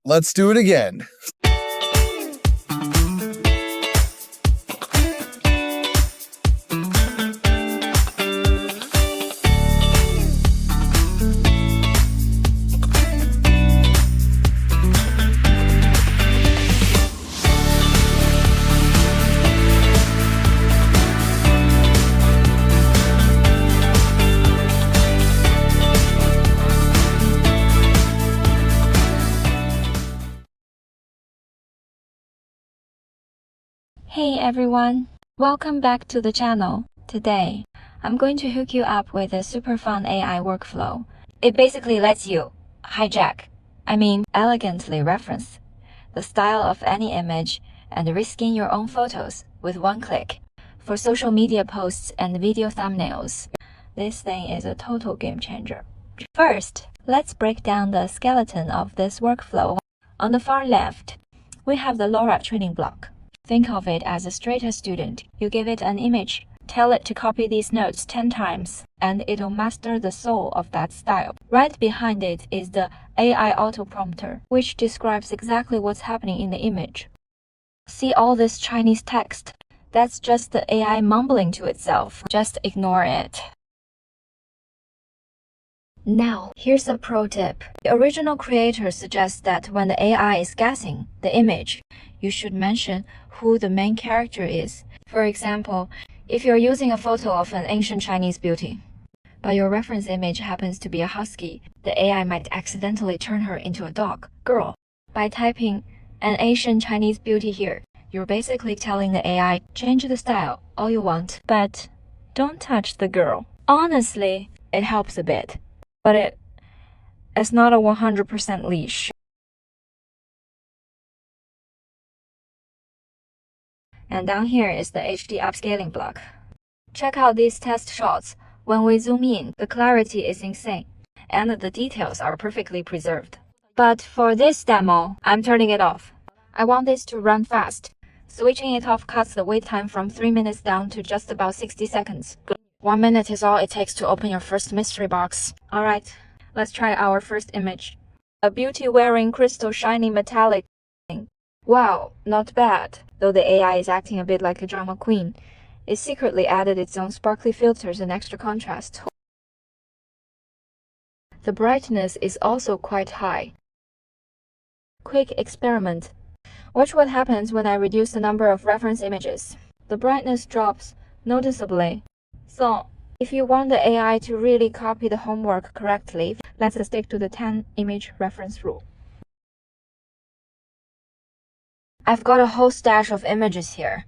Let's do it again. Hey everyone, welcome back to the channel. Today, I'm going to hook you up with a super fun AI workflow. It basically lets you elegantly reference the style of any image and reskin your own photos with one click for social media posts and video thumbnails. This thing is a total game changer. First, let's break down the skeleton of this workflow. On the far left, we have the LoRa training block. Think of it as a straight-A student. You give it an image, tell it to copy these notes 10 times, and it'll master the soul of that style. Right behind it is the AI autoprompter, which describes exactly what's happening in the image. See all this Chinese text? That's just the AI mumbling to itself. Just ignore it. Now, here's a pro tip. The original creator suggests that when the AI is guessing the image, you should mention who the main character is. For example, if you're using a photo of an ancient Chinese beauty, but your reference image happens to be a husky, the AI might accidentally turn her into a dog, girl. By typing an Asian Chinese beauty here, you're basically telling the AI, change the style all you want, but don't touch the girl. Honestly, it helps a bit, but it's not a 100% leash. And down here is the HD upscaling block. Check out these test shots. When we zoom in, the clarity is insane, and the details are perfectly preserved. But for this demo, I'm turning it off. I want this to run fast. Switching it off cuts the wait time from 3 minutes down to just about 60 seconds. 1 minute is all it takes to open your first mystery box. Alright, let's try our first image. A beauty wearing crystal shiny metallic. Wow, not bad. Though the AI is acting a bit like a drama queen, it secretly added its own sparkly filters and extra contrast. The brightness is also quite high. Quick experiment. Watch what happens when I reduce the number of reference images. The brightness drops noticeably. So, if you want the AI to really copy the homework correctly, let's stick to the 10 image reference rule. I've got a whole stash of images here.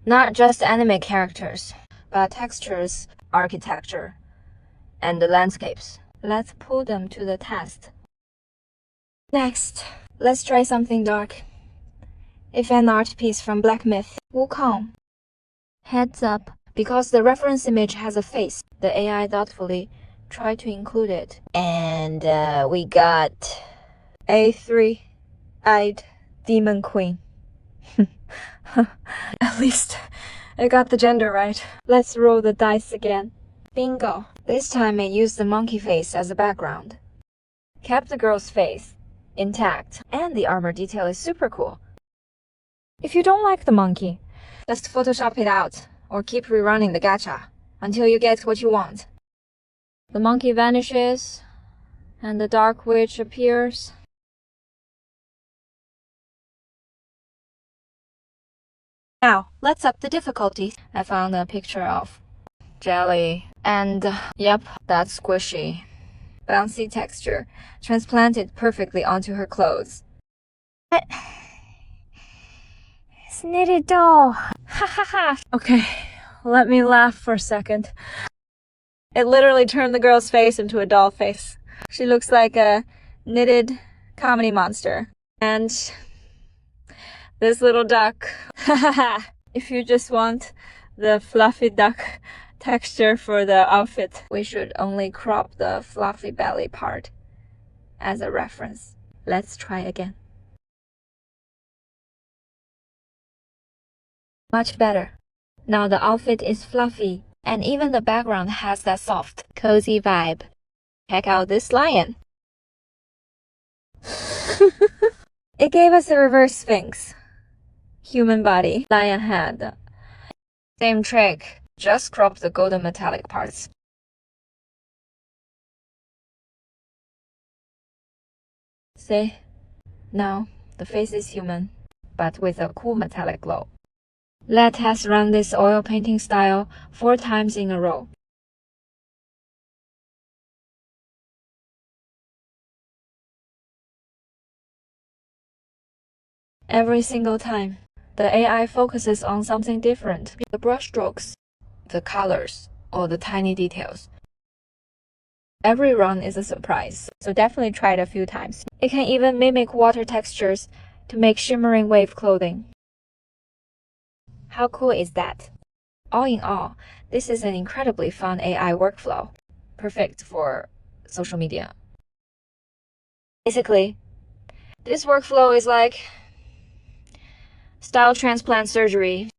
Not just anime characters, but textures, architecture, and the landscapes. Let's put them to the test. Next, let's try something dark. A fan art piece from Black Myth, Wukong. Heads up, because the reference image has a face, the AI thoughtfully tried to include it. And we got a three-eyed demon queen. At least I got the gender right. Let's roll the dice again. Bingo! This time it used the monkey face as a background. Kept the girl's face intact, and the armor detail is super cool. If you don't like the monkey, just Photoshop it out, or keep rerunning the gacha until you get what you want. The monkey vanishes, and the dark witch appears. Now, let's up the difficulty. I found a picture of jelly, and yep, that's squishy. Bouncy texture, transplanted perfectly onto her clothes. It's knitted doll. Ha ha ha. Okay, let me laugh for a second. It literally turned the girl's face into a doll face. She looks like a knitted comedy monster. And this little duck. If you just want the fluffy duck texture for the outfit, we should only crop the fluffy belly part as a reference. Let's try again. Much better. Now the outfit is fluffy, and even the background has that soft, cozy vibe. Check out this lion. It gave us a reverse sphinx. Human body, lion head. Same trick, just crop the golden metallic parts. See? Now, the face is human, but with a cool metallic glow. Let us run this oil painting style 4 times in a row. Every single time, the AI focuses on something different. The brushstrokes, the colors, or the tiny details. Every run is a surprise, so definitely try it a few times. It can even mimic water textures to make shimmering wave clothing. How cool is that? All in all, this is an incredibly fun AI workflow, perfect for social media. Basically, this workflow is like style transplant surgery.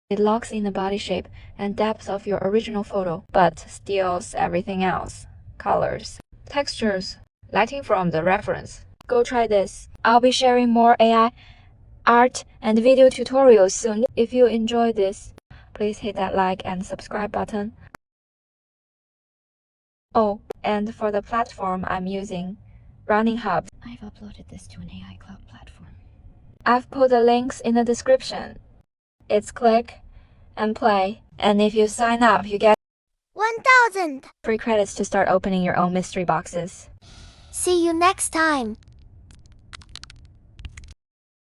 It locks in the body shape and depth of your original photo, but steals everything else. Colors, textures, lighting from the reference. Go try this. I'll be sharing more AI, art, and video tutorials soon. If you enjoyed this, please hit that like and subscribe button. Oh, and for the platform I'm using, Running Hub, I've uploaded this to an AI cloud platform. I've put the links in the description. It's click and play, and if you sign up, you get 1,000 free credits to start opening your own mystery boxes. See you next time.